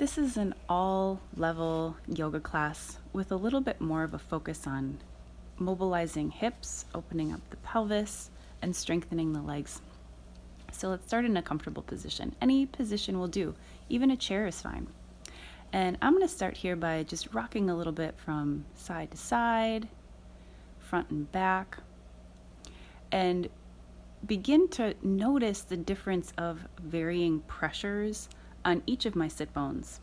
This is an all-level yoga class with a little bit more of a focus on mobilizing hips, opening up the pelvis, and strengthening the legs. So let's start in a comfortable position. Any position will do, even a chair is fine. And I'm going to start here by just rocking a little bit from side to side, front and back, and begin to notice the difference of varying pressures on each of my sit bones.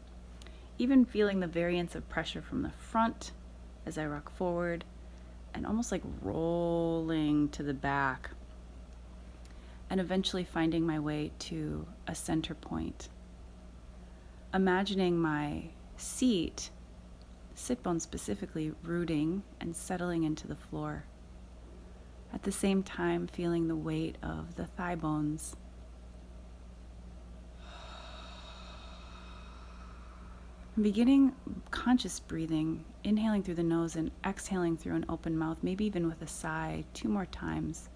Even feeling the variance of pressure from the front as I rock forward and almost like rolling to the back, and eventually finding my way to a center point. Imagining my seat, sit bone specifically, rooting and settling into the floor. At the same time, feeling the weight of the thigh bones. And beginning conscious breathing, inhaling through the nose and exhaling through an open mouth, maybe even with a sigh, 2 more times.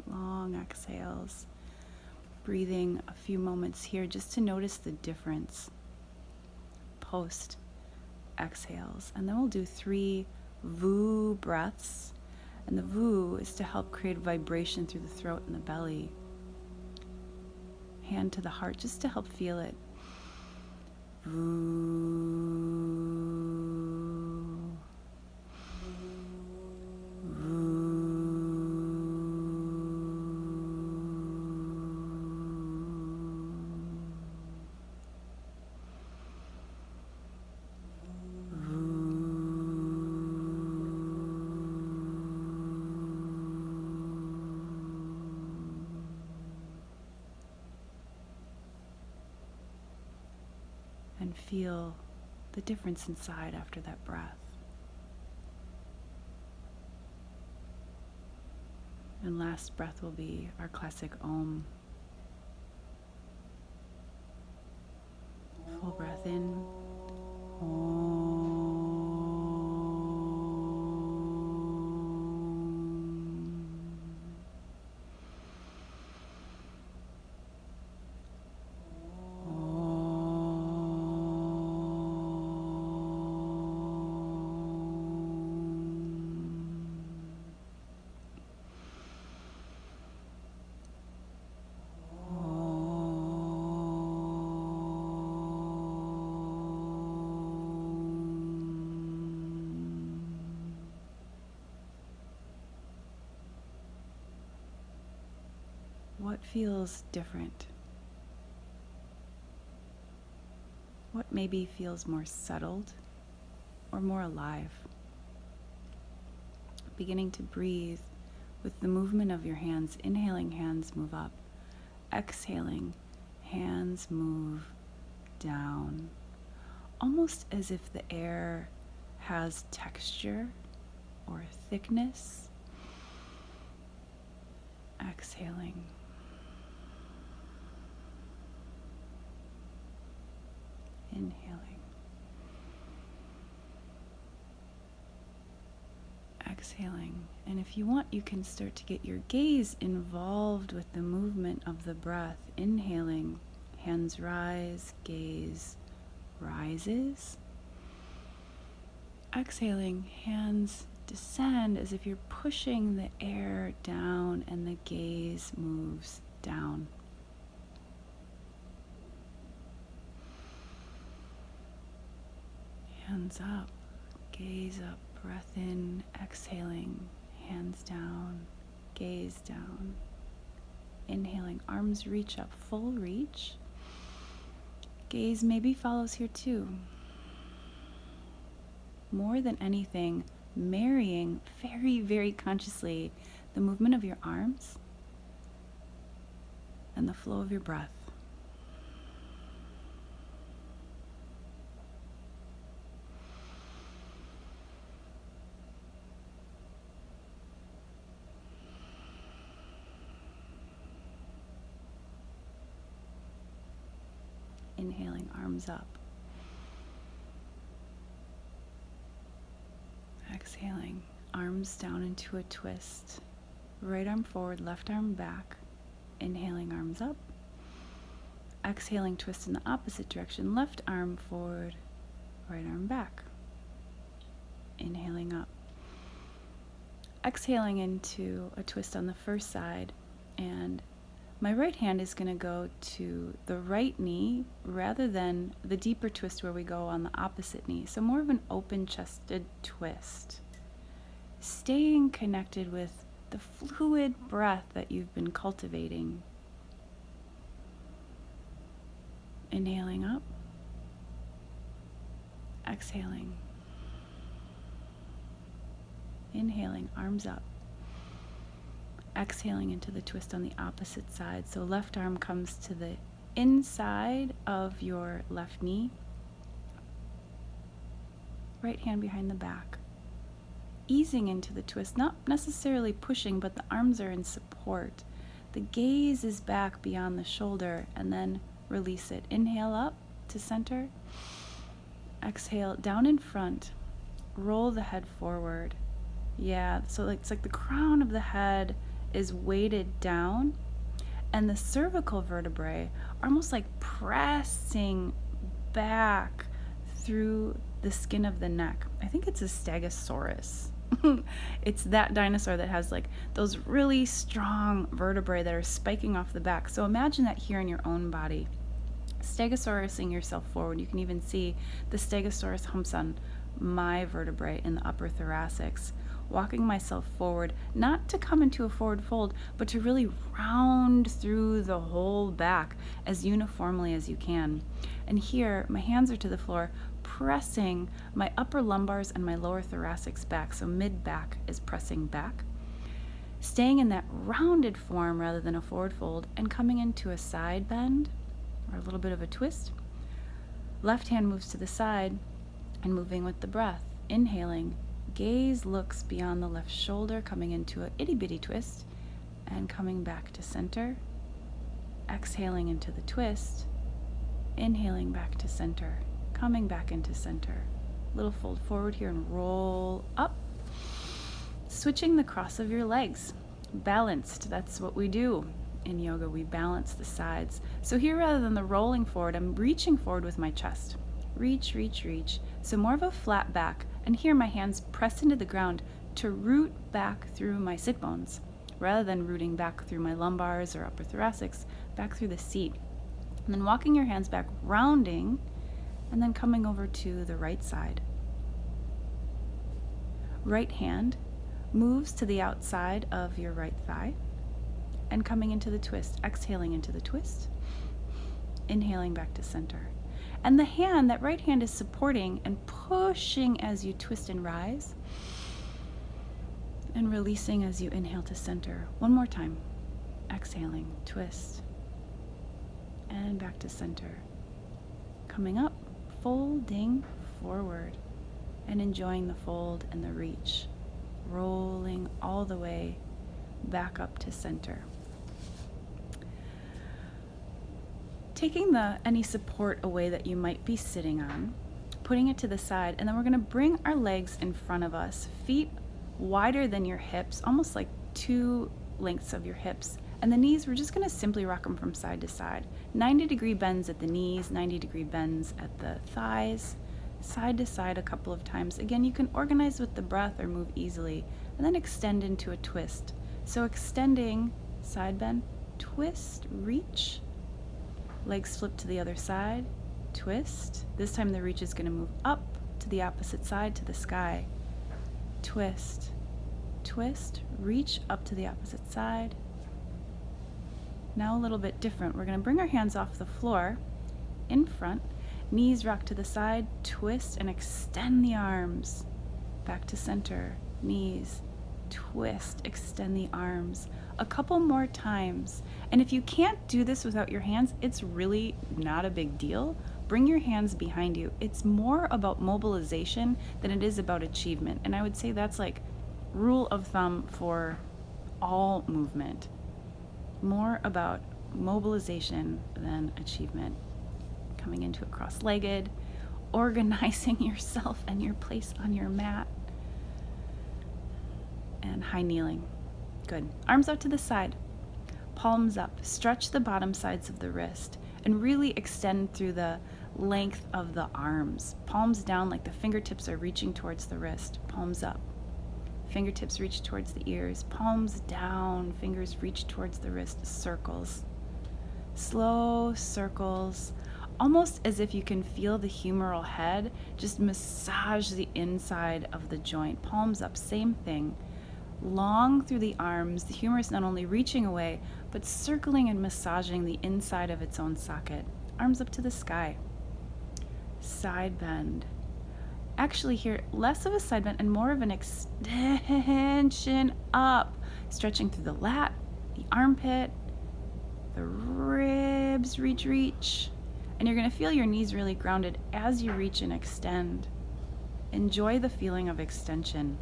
Long exhales. Breathing a few moments here just to notice the difference post exhales. And then we'll do 3 VU breaths. And the VU is to help create vibration through the throat and the belly. Hand to the heart just to help feel it. VU. And feel the difference inside after that breath. And last breath will be our classic Om. Full breath in. Om. What feels different? What maybe feels more settled or more alive? Beginning to breathe with the movement of your hands. Inhaling, hands move up. Exhaling, hands move down. Almost as if the air has texture or thickness. Exhaling. Inhaling. Exhaling. And if you want, you can start to get your gaze involved with the movement of the breath. Inhaling, hands rise, gaze rises. Exhaling, hands descend as if you're pushing the air down and the gaze moves down. Hands up, gaze up, breath in, exhaling, hands down, gaze down. Inhaling, arms reach up, full reach. Gaze maybe follows here too. More than anything, marrying very, very consciously the movement of your arms and the flow of your breath. Inhaling, arms up. Exhaling, arms down into a twist. Right arm forward, left arm back. Inhaling, arms up. Exhaling, twist in the opposite direction. Left arm forward, right arm back. Inhaling up. Exhaling into a twist on the first side, and my right hand is going to go to the right knee rather than the deeper twist where we go on the opposite knee. So more of an open-chested twist. Staying connected with the fluid breath that you've been cultivating. Inhaling up. Exhaling. Inhaling, arms up. Exhaling into the twist on the opposite side. So left arm comes to the inside of your left knee. Right hand behind the back. Easing into the twist, not necessarily pushing, but the arms are in support. The gaze is back beyond the shoulder, and then release it. Inhale up to center. Exhale down in front. Roll the head forward. Yeah, so it's like the crown of the head is weighted down, and the cervical vertebrae are almost like pressing back through the skin of the neck. I think it's a stegosaurus. It's that dinosaur that has like those really strong vertebrae that are spiking off the back. So imagine that here in your own body. Stegosaurusing yourself forward. You can even see the stegosaurus humps on my vertebrae in the upper thoracics. Walking myself forward, not to come into a forward fold, but to really round through the whole back as uniformly as you can. And here, my hands are to the floor, pressing my upper lumbars and my lower thoracics back, so mid-back is pressing back. Staying in that rounded form rather than a forward fold, and coming into a side bend, or a little bit of a twist. Left hand moves to the side, and moving with the breath. Inhaling, gaze looks beyond the left shoulder, coming into a itty-bitty twist, and coming back to center. Exhaling into the twist, inhaling back to center, coming back into center. Little fold forward here and roll up. Switching the cross of your legs. Balanced, that's what we do in yoga. We balance the sides. So here, rather than the rolling forward, I'm reaching forward with my chest. Reach, reach, reach. So more of a flat back. And here my hands press into the ground to root back through my sit bones, rather than rooting back through my lumbars or upper thoracics, back through the seat. And then walking your hands back, rounding, and then coming over to the right side. Right hand moves to the outside of your right thigh, and coming into the twist, exhaling into the twist, inhaling back to center. And the hand, that right hand is supporting and pushing as you twist and rise, and releasing as you inhale to center. One more time. Exhaling, twist, and back to center. Coming up, folding forward, and enjoying the fold and the reach. Rolling all the way back up to center. Taking any support away that you might be sitting on, putting it to the side, and then we're going to bring our legs in front of us, feet wider than your hips, almost like 2 lengths of your hips. And the knees, we're just going to simply rock them from side to side. 90-degree bends at the knees, 90-degree bends at the thighs, side to side a couple of times. Again, you can organize with the breath or move easily, and then extend into a twist. So extending, side bend, twist, reach. Legs flip to the other side, twist. This time the reach is going to move up to the opposite side, to the sky. Twist, twist, reach up to the opposite side. Now a little bit different. We're going to bring our hands off the floor, in front, knees rock to the side, twist and extend the arms. Back to center, knees, twist, extend the arms. A couple more times. And if you can't do this without your hands, it's really not a big deal. Bring your hands behind you. It's more about mobilization than it is about achievement. And I would say that's like rule of thumb for all movement. More about mobilization than achievement. coming into a cross-legged, organizing yourself and your place on your mat. And high kneeling. Good. Arms out to the side. Palms up. Stretch the bottom sides of the wrist and really extend through the length of the arms. Palms down like the fingertips are reaching towards the wrist. Palms up. Fingertips reach towards the ears. Palms down. Fingers reach towards the wrist. Circles. Slow circles. Almost as if you can feel the humeral head just massage the inside of the joint. Palms up. Same thing. Long through the arms, the humerus not only reaching away, but circling and massaging the inside of its own socket. Arms up to the sky. Side bend. Actually here, less of a side bend and more of an extension up, stretching through the lat, the armpit, the ribs, reach. And you're going to feel your knees really grounded as you reach and extend. Enjoy the feeling of extension.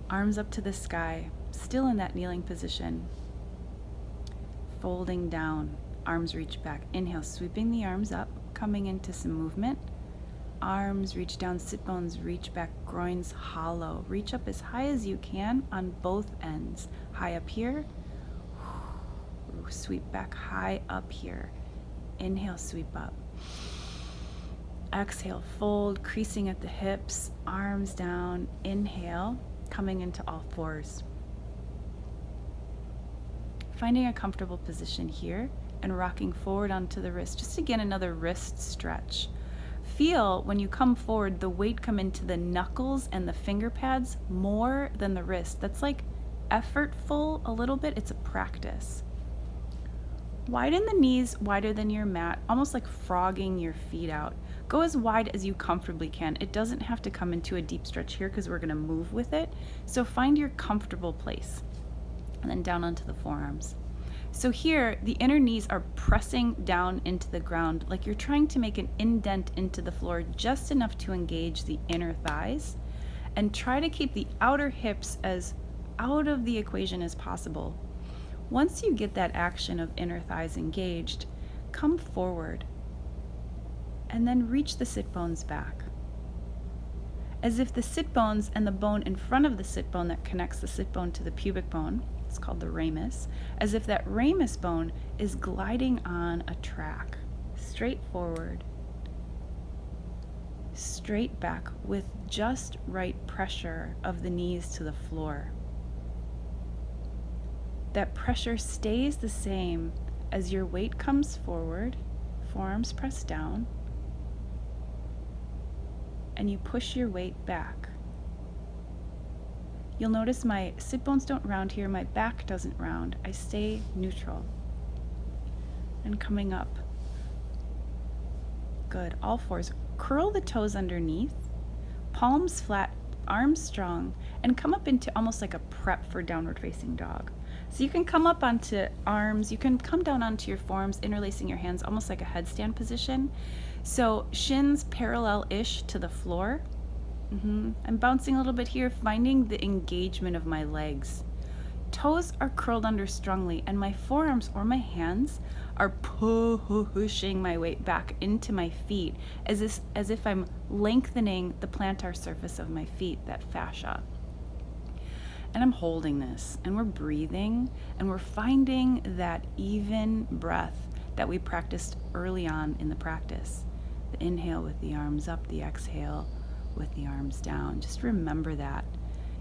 Arms up to the sky, still in that kneeling position. Folding down, arms reach back. Inhale, sweeping the arms up, coming into some movement. Arms reach down, sit bones reach back, groins hollow. Reach up as high as you can on both ends. High up here, sweep back, high up here. Inhale, sweep up. Exhale, fold, creasing at the hips, arms down. Inhale, coming into all fours. Finding a comfortable position here and rocking forward onto the wrist. Just again, another wrist stretch. Feel when you come forward, the weight come into the knuckles and the finger pads more than the wrist. That's like effortful a little bit. It's a practice. Widen the knees wider than your mat, almost like frogging your feet out. Go as wide as you comfortably can. It doesn't have to come into a deep stretch here because we're going to move with it. So find your comfortable place. And then down onto the forearms. So here, the inner knees are pressing down into the ground like you're trying to make an indent into the floor just enough to engage the inner thighs. And try to keep the outer hips as out of the equation as possible. Once you get that action of inner thighs engaged, come forward and then reach the sit bones back. As if the sit bones and the bone in front of the sit bone that connects the sit bone to the pubic bone, it's called the ramus, as if that ramus bone is gliding on a track, straight forward, straight back with just right pressure of the knees to the floor. That pressure stays the same as your weight comes forward, forearms press down, and you push your weight back. You'll notice my sit bones don't round here, my back doesn't round. I stay neutral. And coming up. Good, all fours. Curl the toes underneath, palms flat, arms strong, and come up into almost like a prep for downward facing dog. So you can come up onto arms, you can come down onto your forearms, interlacing your hands, almost like a headstand position. So shins parallel-ish to the floor. I'm bouncing a little bit here, finding the engagement of my legs. Toes are curled under strongly, and my forearms or my hands are pushing my weight back into my feet, as if I'm lengthening the plantar surface of my feet, that fascia. And I'm holding this, and we're breathing, and we're finding that even breath that we practiced early on in the practice. The inhale with the arms up, the exhale with the arms down. Just remember that.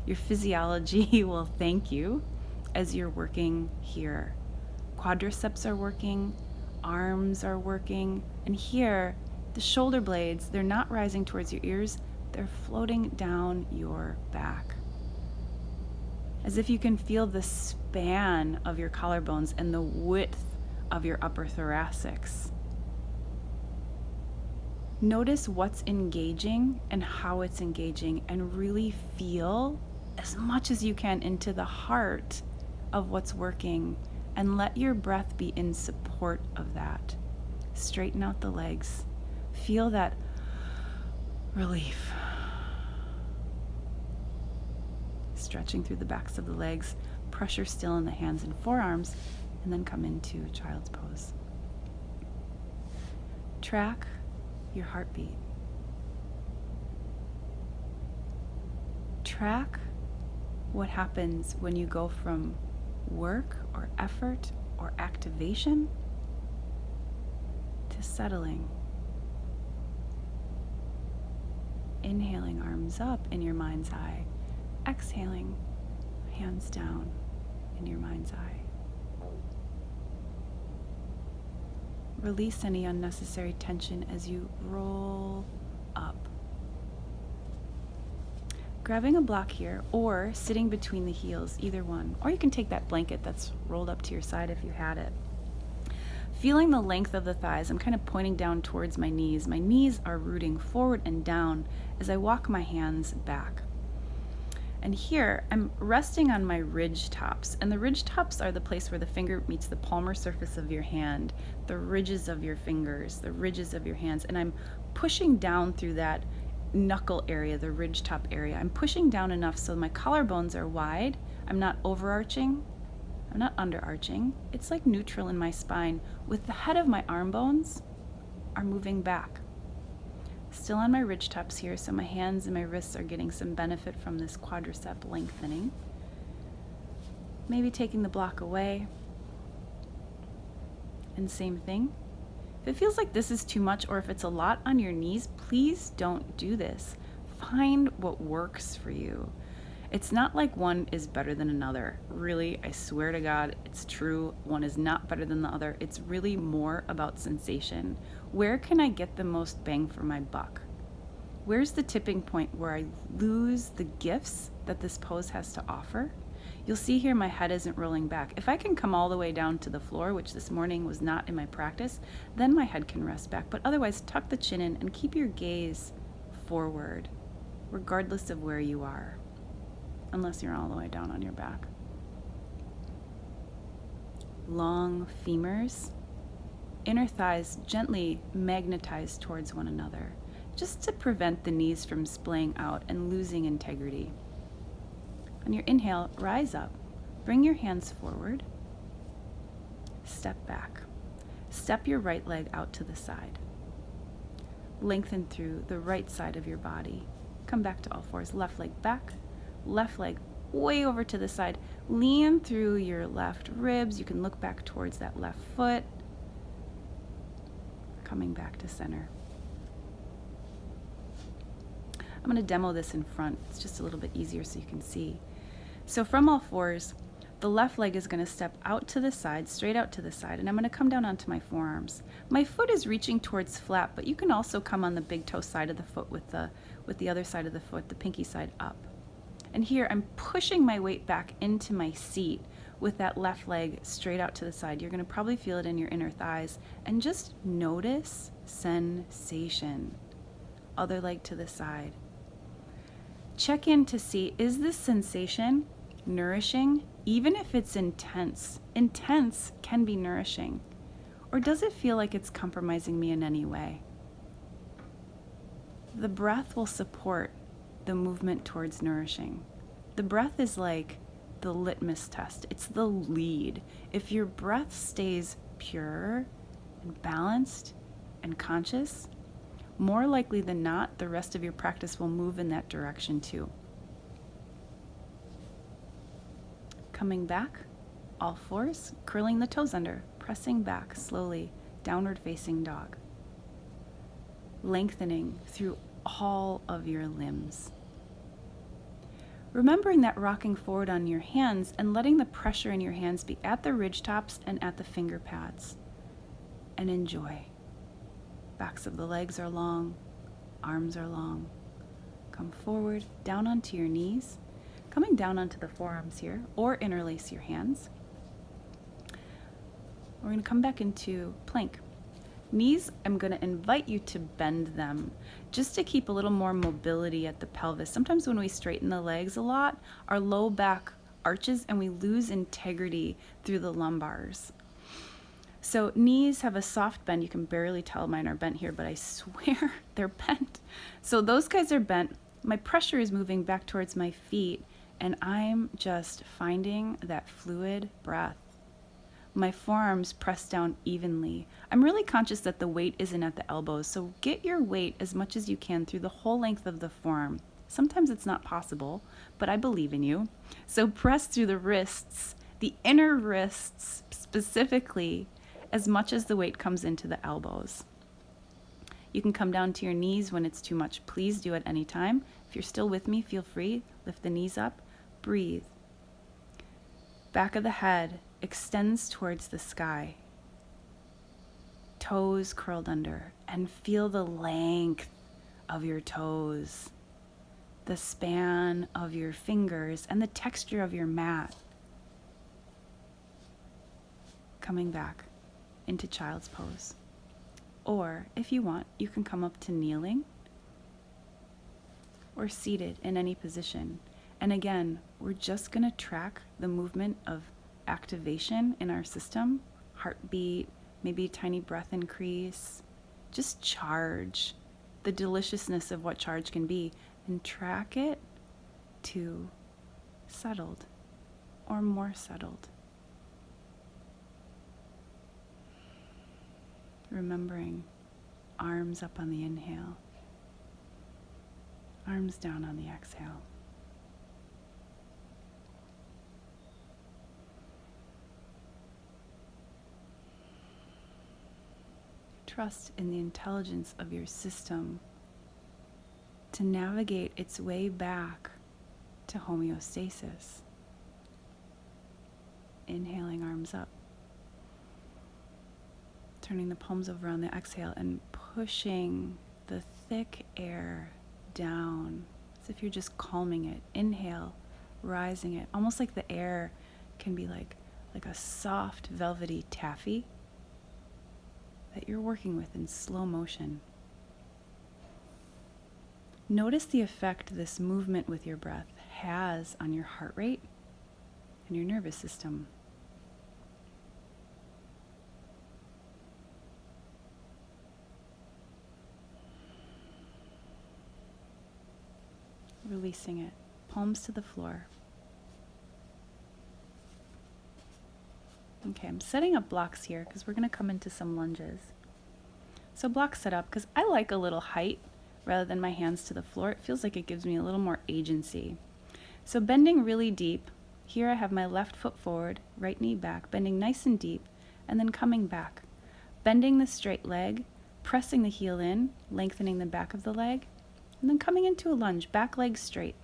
Your physiology will thank you as you're working here. Quadriceps are working, arms are working, and here, the shoulder blades, they're not rising towards your ears, they're floating down your back. As if you can feel the span of your collarbones and the width of your upper thoracics. Notice what's engaging and how it's engaging, and really feel as much as you can into the heart of what's working, and let your breath be in support of that. Straighten out the legs. Feel that relief. Stretching through the backs of the legs, pressure still in the hands and forearms, and then come into child's pose. track your heartbeat. Track what happens when you go from work or effort or activation to settling. Inhaling, arms up in your mind's eye. Exhaling, hands down in your mind's eye. Release any unnecessary tension as you roll up. Grabbing a block here or sitting between the heels, either one. Or you can take that blanket that's rolled up to your side if you had it. Feeling the length of the thighs, I'm kind of pointing down towards my knees. My knees are rooting forward and down as I walk my hands back. And here, I'm resting on my ridge tops. And the ridge tops are the place where the finger meets the palmar surface of your hand, the ridges of your fingers, the ridges of your hands. And I'm pushing down through that knuckle area, the ridge top area. I'm pushing down enough so my collarbones are wide. I'm not overarching. I'm not underarching. It's like neutral in my spine, with the head of my arm bones are moving back. Still on my ridge tops here, so my hands and my wrists are getting some benefit from this quadricep lengthening. Maybe taking the block away. And same thing. If it feels like this is too much or if it's a lot on your knees, please don't do this. Find what works for you. It's not like one is better than another. Really, I swear to God, it's true. One is not better than the other. It's really more about sensation. Where can I get the most bang for my buck? Where's the tipping point where I lose the gifts that this pose has to offer? You'll see here my head isn't rolling back. If I can come all the way down to the floor, which this morning was not in my practice, then my head can rest back. But otherwise, tuck the chin in and keep your gaze forward, regardless of where you are. Unless you're all the way down on your back. Long femurs, inner thighs gently magnetized towards one another, just to prevent the knees from splaying out and losing integrity. On your inhale, rise up, bring your hands forward, step back. Step your right leg out to the side. Lengthen through the right side of your body. Come back to all fours, left leg back, left leg way over to the side. Lean through your left ribs. You can look back towards that left foot. Coming back to center. I'm going to demo this in front. It's just a little bit easier so you can see. So from all fours, the left leg is going to step out to the side, straight out to the side, and I'm going to come down onto my forearms. My foot is reaching towards flat, but you can also come on the big toe side of the foot with the other side of the foot, the pinky side up. And here I'm pushing my weight back into my seat with that left leg straight out to the side. You're going to probably feel it in your inner thighs. And just notice sensation. Other leg to the side. Check in to see, is this sensation nourishing? Even if it's intense. Intense can be nourishing. Or does it feel like it's compromising me in any way? The breath will support the movement towards nourishing. The breath is like the litmus test. It's the lead. If your breath stays pure and balanced and conscious, more likely than not, the rest of your practice will move in that direction too. Coming back, all fours, curling the toes under, pressing back slowly, downward facing dog. Lengthening through all of your limbs. Remembering that rocking forward on your hands and letting the pressure in your hands be at the ridge tops and at the finger pads. And enjoy. Backs of the legs are long, arms are long. Come forward, down onto your knees, coming down onto the forearms here, or interlace your hands. We're going to come back into plank. Knees, I'm going to invite you to bend them just to keep a little more mobility at the pelvis. Sometimes when we straighten the legs a lot, our low back arches and we lose integrity through the lumbars. So knees have a soft bend. You can barely tell mine are bent here, but I swear they're bent. So those guys are bent. My pressure is moving back towards my feet, and I'm just finding that fluid breath. My forearms press down evenly. I'm really conscious that the weight isn't at the elbows, so get your weight as much as you can through the whole length of the forearm. Sometimes it's not possible, but I believe in you. So press through the wrists, the inner wrists specifically, as much as the weight comes into the elbows. You can come down to your knees when it's too much. Please do at any time. If you're still with me, feel free. Lift the knees up. Breathe. Back of the head extends towards the sky. Toes curled under, and feel the length of your toes, the span of your fingers, and the texture of your mat. Coming back into child's pose. Or if you want, you can come up to kneeling or seated in any position. And again, we're just going to track the movement of activation in our system, heartbeat, maybe a tiny breath increase, just charge, the deliciousness of what charge can be, and track it to settled or more settled. Remembering arms up on the inhale, arms down on the exhale. Trust in the intelligence of your system to navigate its way back to homeostasis. Inhaling, arms up. Turning the palms over on the exhale and pushing the thick air down as if you're just calming it. Inhale, rising it, almost like the air can be like a soft, velvety taffy that you're working with in slow motion. Notice the effect this movement with your breath has on your heart rate and your nervous system. Releasing it, palms to the floor. Okay, I'm setting up blocks here because we're going to come into some lunges. So blocks set up because I like a little height rather than my hands to the floor. It feels like it gives me a little more agency. So bending really deep. Here I have my left foot forward, right knee back, bending nice and deep, and then coming back. Bending the straight leg, pressing the heel in, lengthening the back of the leg, and then coming into a lunge, back leg straight.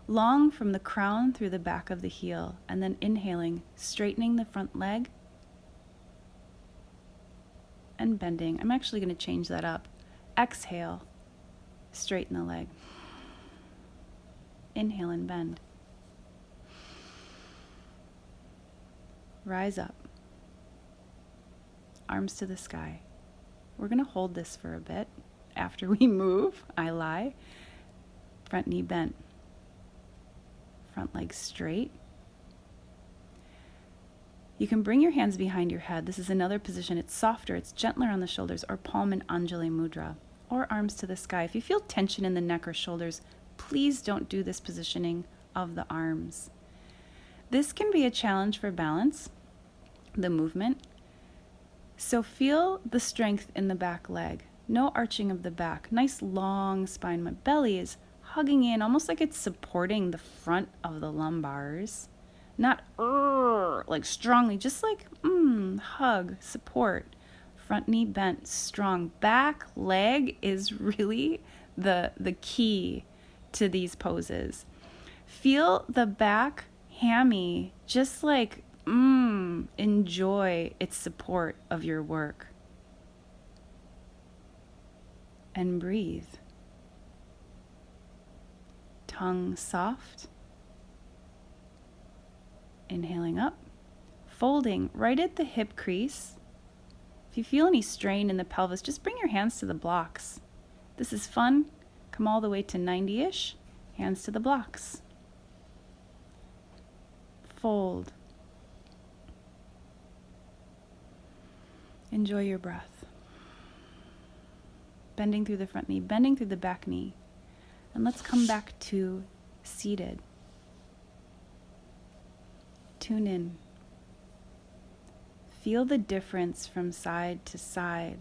Long from the crown through the back of the heel, and then inhaling, straightening the front leg, and bending. I'm actually going to change that up. Exhale, straighten the leg. Inhale and bend. Rise up. Arms to the sky. We're going to hold this for a bit. After we move, I lie. Front knee bent. Front leg straight. You can bring your hands behind your head. This is another position. It's softer, it's gentler on the shoulders, or palm in Anjali Mudra, or arms to the sky. If you feel tension in the neck or shoulders, please don't do this positioning of the arms. This can be a challenge for balance, the movement. So feel the strength in the back leg. No arching of the back. Nice long spine. My belly is hugging in, almost like it's supporting the front of the lumbars. Not like strongly, just like hug, support. Front knee bent, strong. Back leg is really the key to these poses. Feel the back hammy just like enjoy its support of your work. And breathe. Tongue soft. Inhaling up. Folding right at the hip crease. If you feel any strain in the pelvis, just bring your hands to the blocks. This is fun. Come all the way to 90-ish. Hands to the blocks. Fold. Enjoy your breath. Bending through the front knee, bending through the back knee. And let's come back to seated. Tune in. Feel the difference from side to side.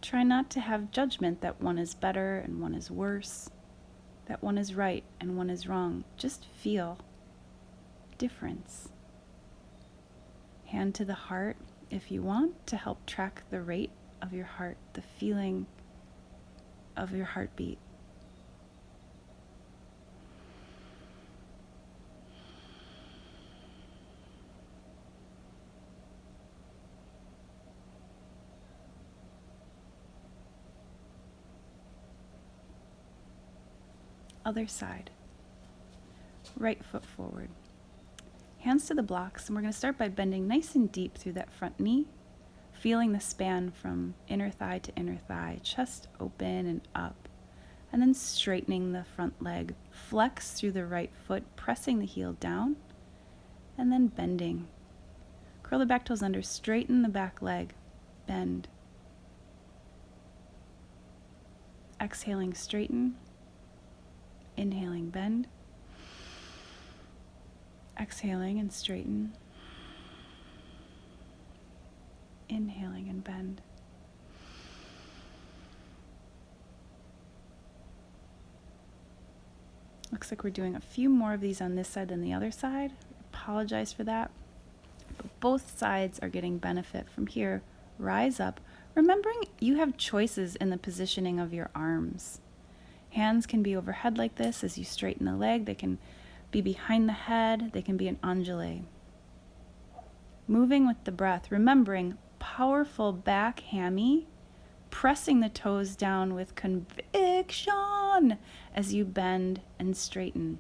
Try not to have judgment that one is better and one is worse, that one is right and one is wrong. Just feel difference. Hand to the heart if you want to help track the rate of your heart, the feeling of your heartbeat. Other side. Right foot forward. Hands to the blocks, and we're going to start by bending nice and deep through that front knee, feeling the span from inner thigh to inner thigh, chest open and up, and then straightening the front leg. Flex through the right foot, pressing the heel down, and then bending. Curl the back toes under, straighten the back leg, bend. Exhaling, straighten. Inhaling, bend. Exhaling and straighten. Inhaling and bend. Looks like we're doing a few more of these on this side than the other side. Apologize for that. But both sides are getting benefit from here. Rise up, remembering you have choices in the positioning of your arms. Hands can be overhead like this as you straighten the leg. They can be behind the head. They can be an undulé. Moving with the breath, remembering powerful back hammy, pressing the toes down with conviction as you bend and straighten.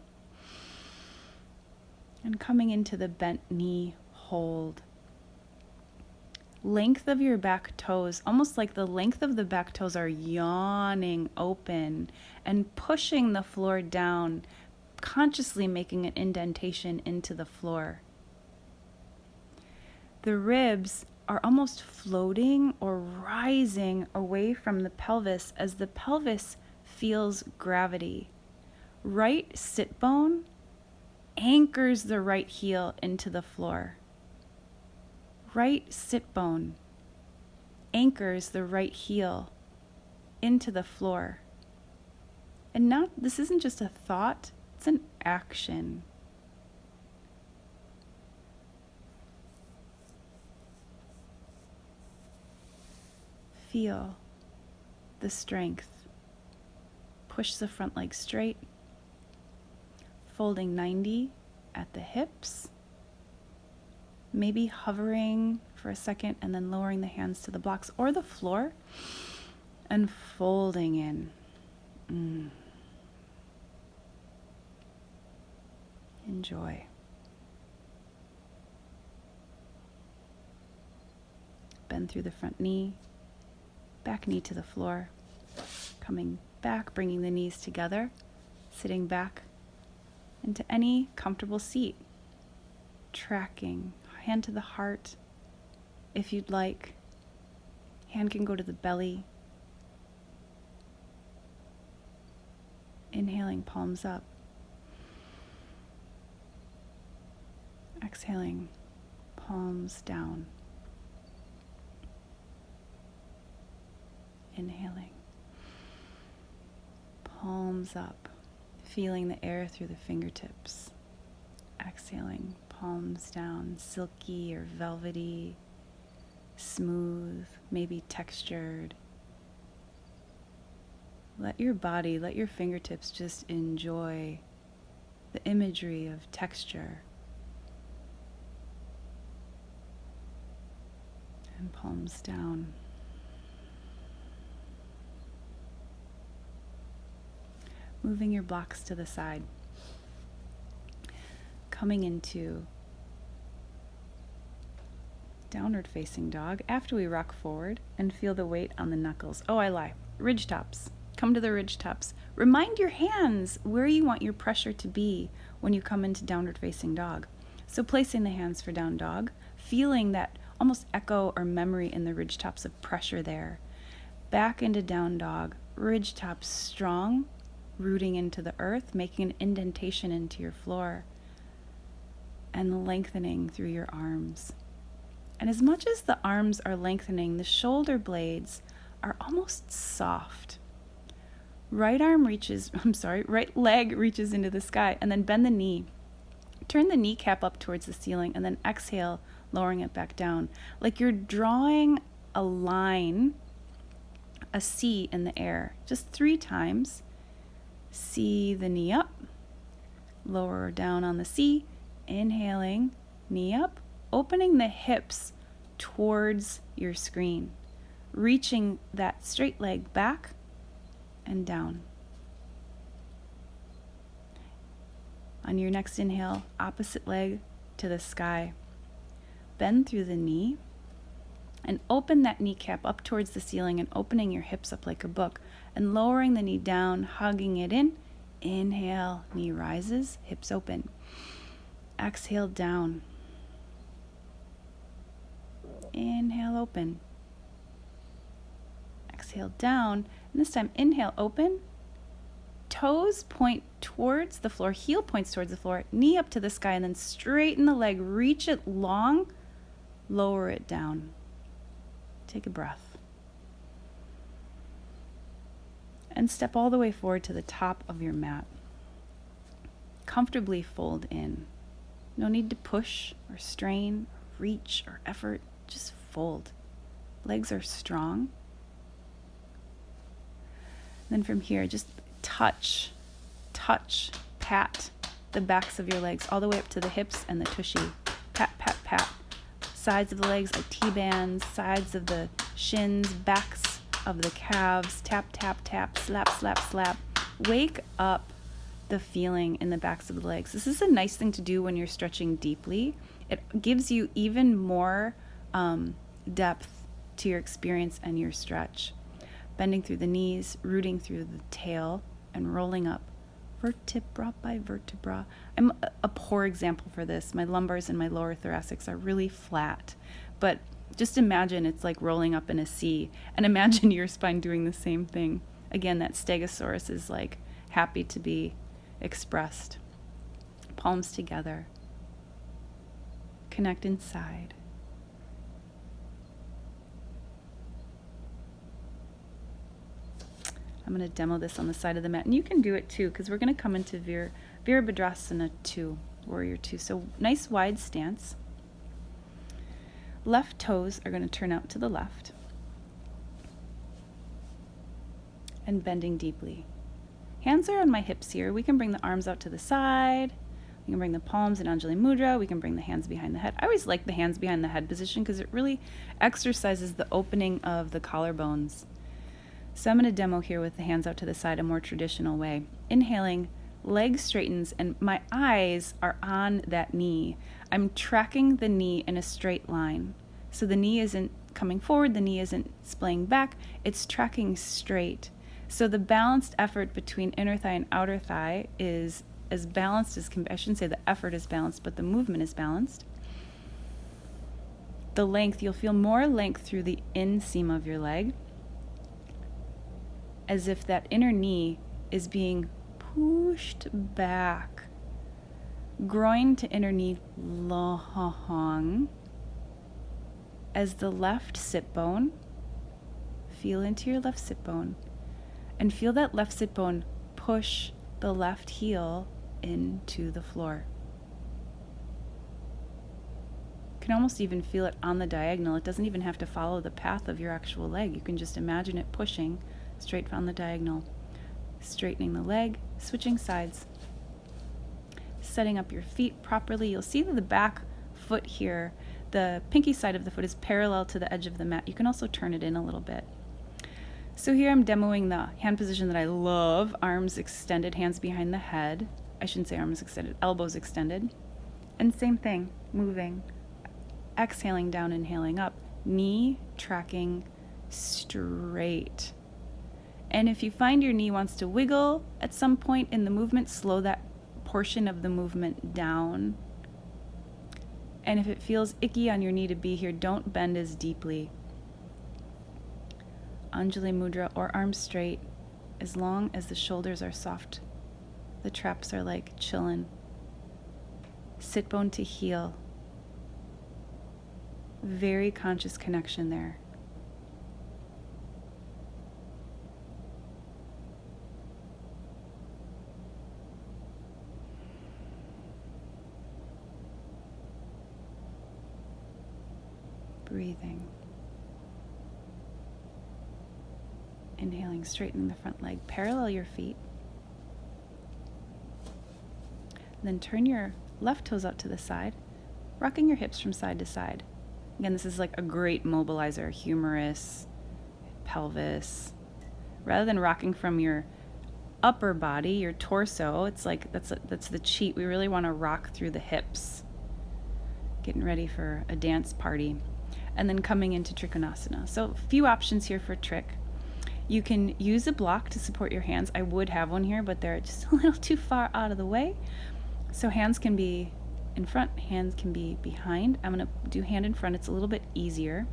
And coming into the bent knee hold. Length of your back toes, almost like the length of the back toes are yawning open and pushing the floor down, consciously making an indentation into the floor. The ribs are almost floating or rising away from the pelvis as the pelvis feels gravity. Right sit bone anchors the right heel into the floor. Right sit bone anchors the right heel into the floor. And now this isn't just a thought, it's an action. Feel the strength. Push the front leg straight, folding 90 at the hips. Maybe hovering for a second and then lowering the hands to the blocks or the floor and folding in. Enjoy. Bend through the front knee, back knee to the floor, coming back, bringing the knees together, sitting back into any comfortable seat, tracking. Hand to the heart if you'd like. Hand can go to the belly. Inhaling, palms up. Exhaling, palms down. Inhaling, palms up, feeling the air through the fingertips. Exhaling, palms down, silky or velvety, smooth, maybe textured. Let your body, let your fingertips just enjoy the imagery of texture. And palms down. Moving your blocks to the side. Coming into downward facing dog after we rock forward and feel the weight on the knuckles. Oh, I lie. Ridge tops. Come to the ridge tops. Remind your hands where you want your pressure to be when you come into downward facing dog. So placing the hands for down dog, feeling that almost echo or memory in the ridge tops of pressure there. Back into down dog, ridge tops strong, rooting into the earth, making an indentation into your floor. and lengthening through your arms. And as much as the arms are lengthening, the shoulder blades are almost soft. Right leg reaches into the sky, and then bend the knee. Turn the kneecap up towards the ceiling, and then exhale, lowering it back down. Like you're drawing a line, a C in the air, just 3 times. C the knee up, lower down on the C, inhaling, knee up, opening the hips towards your screen, reaching that straight leg back and down. On your next inhale, opposite leg to the sky. Bend through the knee and open that kneecap up towards the ceiling and opening your hips up like a book and lowering the knee down, hugging it in. Inhale, knee rises, hips open. Exhale, down. Inhale, open. Exhale, down. And this time, inhale, open. Toes point towards the floor, heel points towards the floor, knee up to the sky, and then straighten the leg, reach it long, lower it down. Take a breath. And step all the way forward to the top of your mat. Comfortably fold in. No need to push or strain, or reach or effort, just fold. Legs are strong. Then from here, just touch, pat the backs of your legs all the way up to the hips and the tushy. Pat, pat, pat. Sides of the legs like T-bands, sides of the shins, backs of the calves. Tap, tap, tap, slap, slap, slap. Wake up the feeling in the backs of the legs. This is a nice thing to do when you're stretching deeply. It gives you even more depth to your experience and your stretch. Bending through the knees, rooting through the tail, and rolling up vertebra by vertebra. I'm a poor example for this. My lumbars and my lower thoracics are really flat, but just imagine it's like rolling up in a C, and imagine your spine doing the same thing. Again, that stegosaurus is like happy to be expressed. Palms together. Connect inside. I'm going to demo this on the side of the mat, and you can do it too, because we're going to come into Virabhadrasana 2, Warrior 2. So nice wide stance. Left toes are going to turn out to the left. And bending deeply. Hands are on my hips here. We can bring the arms out to the side. We can bring the palms in Anjali Mudra. We can bring the hands behind the head. I always like the hands behind the head position because it really exercises the opening of the collarbones. So I'm going to demo here with the hands out to the side, a more traditional way. Inhaling, leg straightens, and my eyes are on that knee. I'm tracking the knee in a straight line. So the knee isn't coming forward, the knee isn't splaying back, it's tracking straight. So the balanced effort between inner thigh and outer thigh is as balanced as can be. I shouldn't say the effort is balanced, but the movement is balanced. The length, you'll feel more length through the inseam of your leg, as if that inner knee is being pushed back. Groin to inner knee long, as the left sit bone, feel into your left sit bone, and feel that left sit bone push the left heel into the floor. You can almost even feel it on the diagonal. It doesn't even have to follow the path of your actual leg. You can just imagine it pushing straight on the diagonal. Straightening the leg, switching sides. Setting up your feet properly. You'll see that the back foot here, the pinky side of the foot is parallel to the edge of the mat. You can also turn it in a little bit. So here I'm demoing the hand position that I love. Arms extended, hands behind the head. I shouldn't say arms extended, elbows extended. And same thing, moving. Exhaling down, inhaling up. Knee tracking straight. And if you find your knee wants to wiggle at some point in the movement, slow that portion of the movement down. And if it feels icky on your knee to be here, don't bend as deeply. Anjali Mudra or arms straight, as long as the shoulders are soft. The traps are like chillin'. sit bone to heel. Very conscious connection there. Breathing. Inhaling, straightening the front leg. Parallel your feet. Then turn your left toes out to the side, rocking your hips from side to side. Again, this is like a great mobilizer, humerus, pelvis. Rather than rocking from your upper body, your torso, it's like that's the cheat. We really want to rock through the hips. Getting ready for a dance party. And then coming into Trikonasana. So a few options here for trick. You can use a block to support your hands. I would have one here, but they're just a little too far out of the way. So hands can be in front, hands can be behind. I'm going to do hand in front. It's a little bit easier.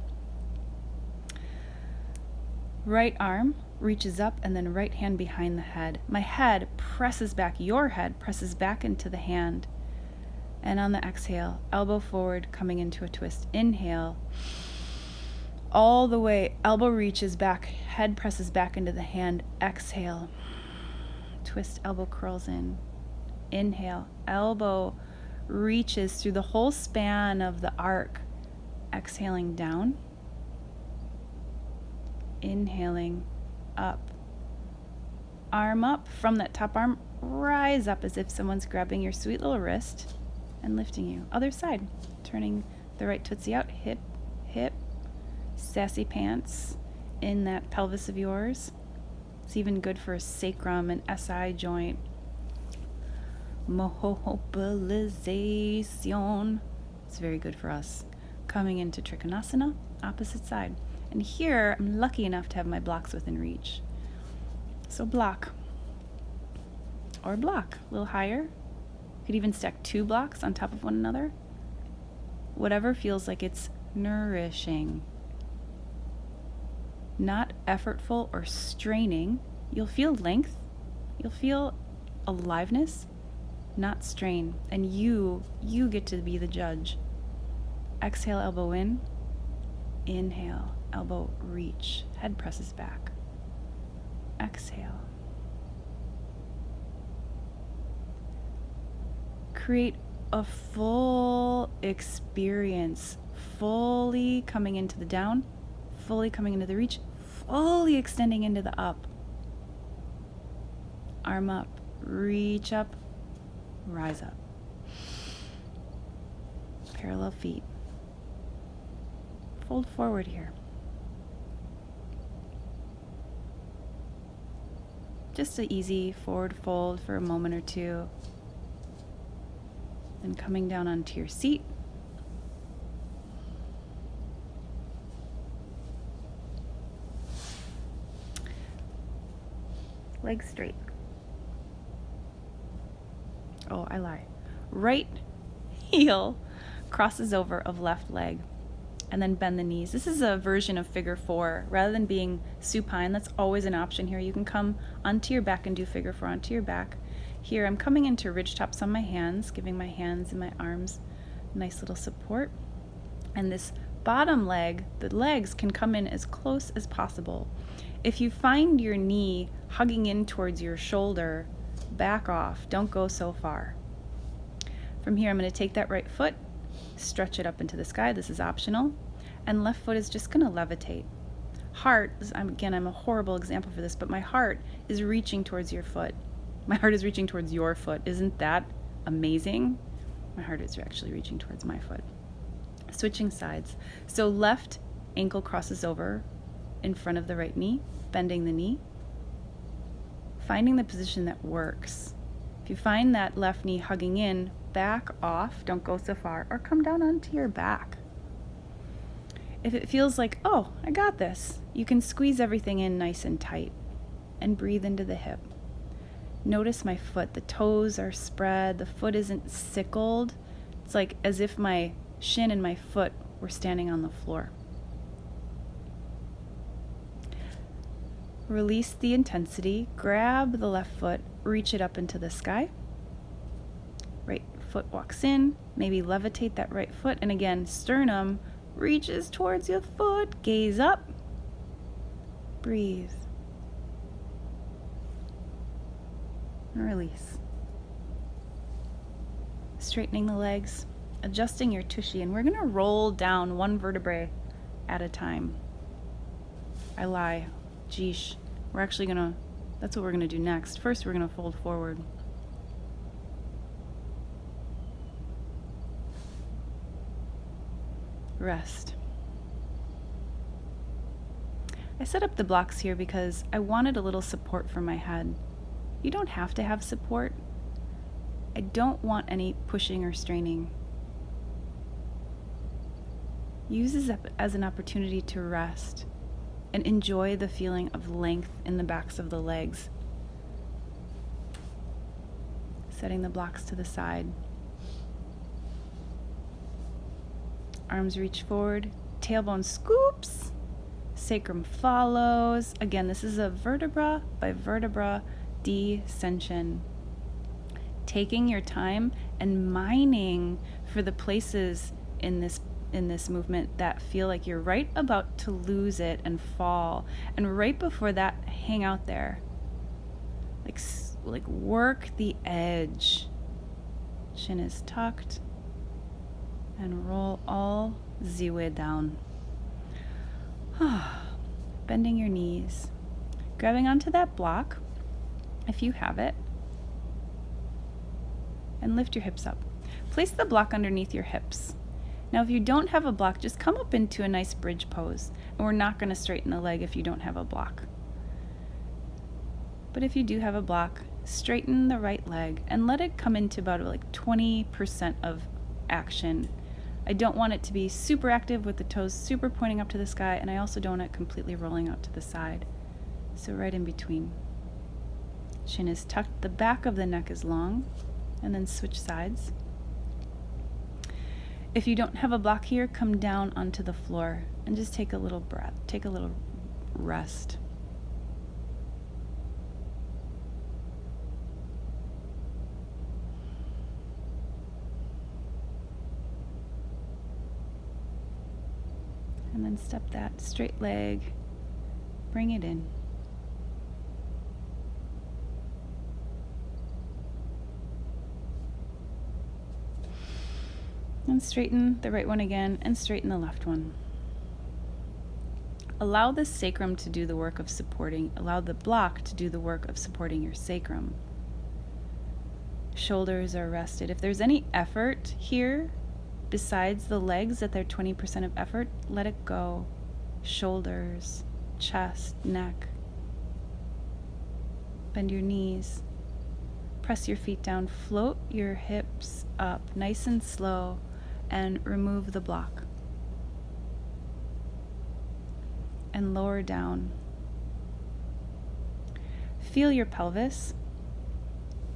Right arm reaches up and then right hand behind the head. My head presses back, your head presses back into the hand. And on the exhale, elbow forward, coming into a twist. Inhale. All the way, elbow reaches back, head presses back into the hand. Exhale. Twist, elbow curls in. Inhale, elbow reaches through the whole span of the arc. Exhaling down. Inhaling up. Arm up. From that top arm, rise up as if someone's grabbing your sweet little wrist and lifting you. Other side. Turning the right tootsie out. Hip, hip. Sassy pants in that pelvis of yours. It's even good for a sacrum and SI joint. Mobilization. It's very good for us. Coming into Trikonasana, opposite side. And here, I'm lucky enough to have my blocks within reach. So block. Or block. A little higher. You could even stack 2 blocks on top of one another. Whatever feels like it's nourishing. Not effortful or straining. You'll feel length. You'll feel aliveness. Not strain, and you get to be the judge. Exhale, elbow in. Inhale, elbow reach. Head presses back. Exhale. Create a full experience, fully coming into the down, fully coming into the reach, fully extending into the up. Arm up, reach up, rise up. Parallel feet. Fold forward here. Just an easy forward fold for a moment or two. Then coming down onto your seat. Legs straight. Oh, I lie. Right heel crosses over of left leg. And then bend the knees. This is a version of figure 4. Rather than being supine, that's always an option here. You can come onto your back and do figure 4 onto your back. Here, I'm coming into ridge tops on my hands, giving my hands and my arms nice little support. And this bottom leg, the legs can come in as close as possible. If you find your knee hugging in towards your shoulder, back off. Don't go so far. From here, I'm going to take that right foot, stretch it up into the sky. This is optional. And left foot is just going to levitate. Heart, again, I'm a horrible example for this, but my heart is reaching towards your foot. My heart is reaching towards your foot. Isn't that amazing? My heart is actually reaching towards my foot. Switching sides. So left ankle crosses over in front of the right knee, bending the knee. Finding the position that works. If you find that left knee hugging in, back off, don't go so far, or come down onto your back. If it feels like, oh, I got this, you can squeeze everything in nice and tight and breathe into the hip. Notice my foot, the toes are spread, the foot isn't sickled. It's like as if my shin and my foot were standing on the floor. Release the intensity, grab the left foot, reach it up into the sky. Right foot walks in, maybe levitate that right foot, and again, sternum reaches towards your foot, gaze up, breathe, and release. Straightening the legs, adjusting your tushy, and we're gonna roll down one vertebrae at a time. I lie, geesh. That's what we're gonna do next. First, we're gonna fold forward. Rest. I set up the blocks here because I wanted a little support for my head. You don't have to have support. I don't want any pushing or straining. Use this as an opportunity to rest and enjoy the feeling of length in the backs of the legs. Setting the blocks to the side. Arms reach forward, tailbone scoops, sacrum follows. Again, this is a vertebra by vertebra descension. Taking your time and mining for the places in this movement that feel like you're right about to lose it and fall. And right before that, hang out there. Like work the edge. Shin is tucked. And roll all the way down. Bending your knees. Grabbing onto that block, if you have it. And lift your hips up. Place the block underneath your hips. Now, if you don't have a block, just come up into a nice bridge pose. And we're not going to straighten the leg if you don't have a block. But if you do have a block, straighten the right leg and let it come into about 20% of action. I don't want it to be super active with the toes super pointing up to the sky, and I also don't want it completely rolling out to the side. So right in between. Shin is tucked, the back of the neck is long, and then switch sides. If you don't have a block here, come down onto the floor and just take a little breath, take a little rest. And then step that straight leg, bring it in. And straighten the right one again, and straighten the left one. Allow the sacrum to do the work of supporting, allow the block to do the work of supporting your sacrum. Shoulders are rested. If there's any effort here, besides the legs at their 20% of effort, let it go. Shoulders, chest, neck. Bend your knees. Press your feet down. Float your hips up nice and slow and remove the block. And lower down. Feel your pelvis.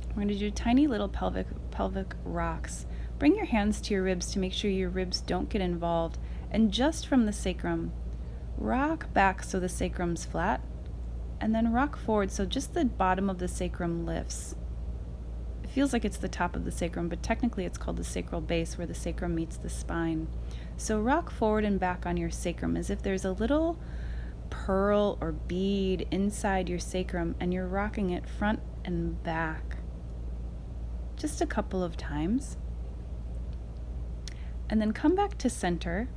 We're going to do tiny little pelvic rocks. Bring your hands to your ribs to make sure your ribs don't get involved. And just from the sacrum, rock back so the sacrum's flat. And then rock forward so just the bottom of the sacrum lifts. It feels like it's the top of the sacrum, but technically it's called the sacral base, where the sacrum meets the spine. So rock forward and back on your sacrum as if there's a little pearl or bead inside your sacrum and you're rocking it front and back. Just a couple of times. And then come back to center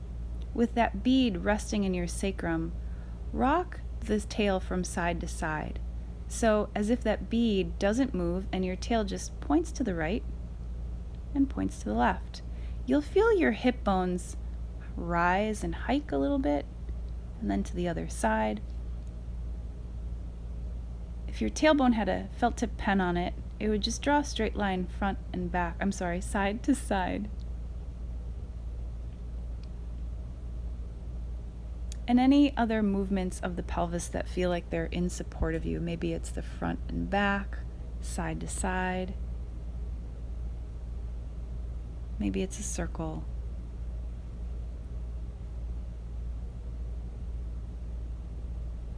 with that bead resting in your sacrum. Rock the tail from side to side. So as if that bead doesn't move and your tail just points to the right and points to the left. You'll feel your hip bones rise and hike a little bit, and then to the other side. If your tailbone had a felt tip pen on it, it would just draw a straight line front and back. Side to side. And any other movements of the pelvis that feel like they're in support of you. Maybe it's the front and back, side to side. Maybe it's a circle.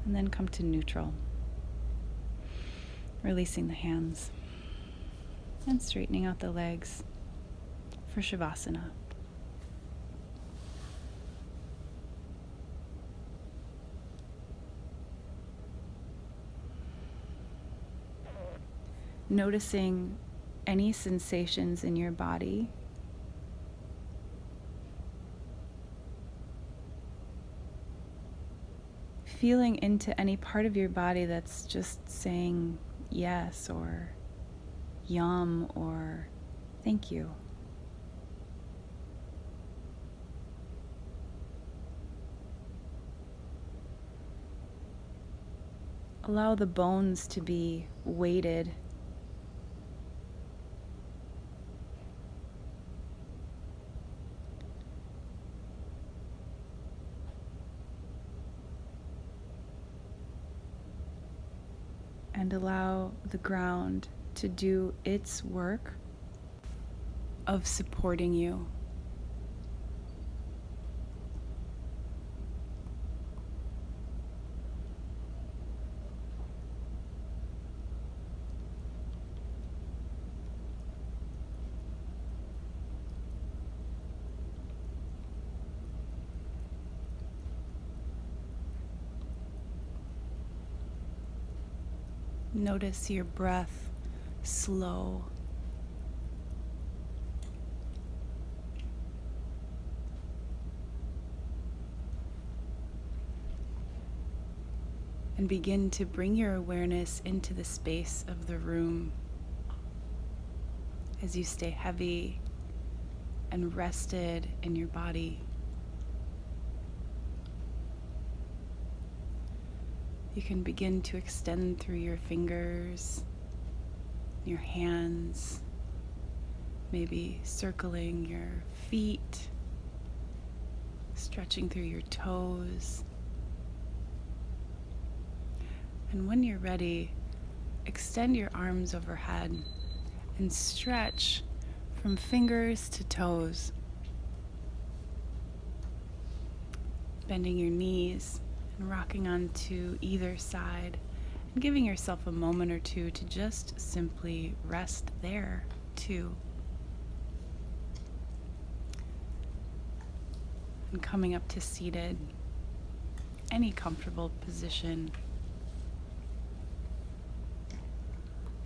And then come to neutral. Releasing the hands and straightening out the legs. for Savasana. Noticing any sensations in your body. Feeling into any part of your body that's just saying yes or yum or thank you. Allow the bones to be weighted. And allow the ground to do its work of supporting you. Notice your breath slow. And begin to bring your awareness into the space of the room as you stay heavy and rested in your body. You can begin to extend through your fingers, your hands, maybe circling your feet, stretching through your toes. And when you're ready, extend your arms overhead and stretch from fingers to toes, bending your knees and rocking onto either side and giving yourself a moment or two to just simply rest there too. And coming up to seated, any comfortable position.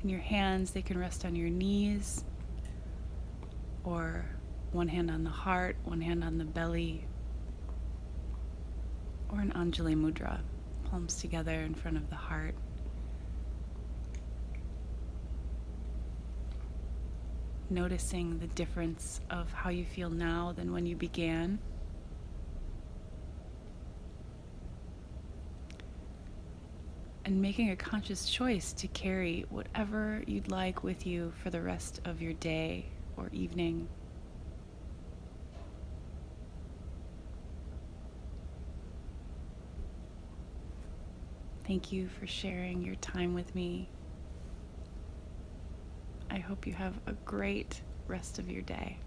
And your hands, they can rest on your knees or one hand on the heart, one hand on the belly, or an Anjali Mudra, palms together in front of the heart. Noticing the difference of how you feel now than when you began. And making a conscious choice to carry whatever you'd like with you for the rest of your day or evening. Thank you for sharing your time with me. I hope you have a great rest of your day.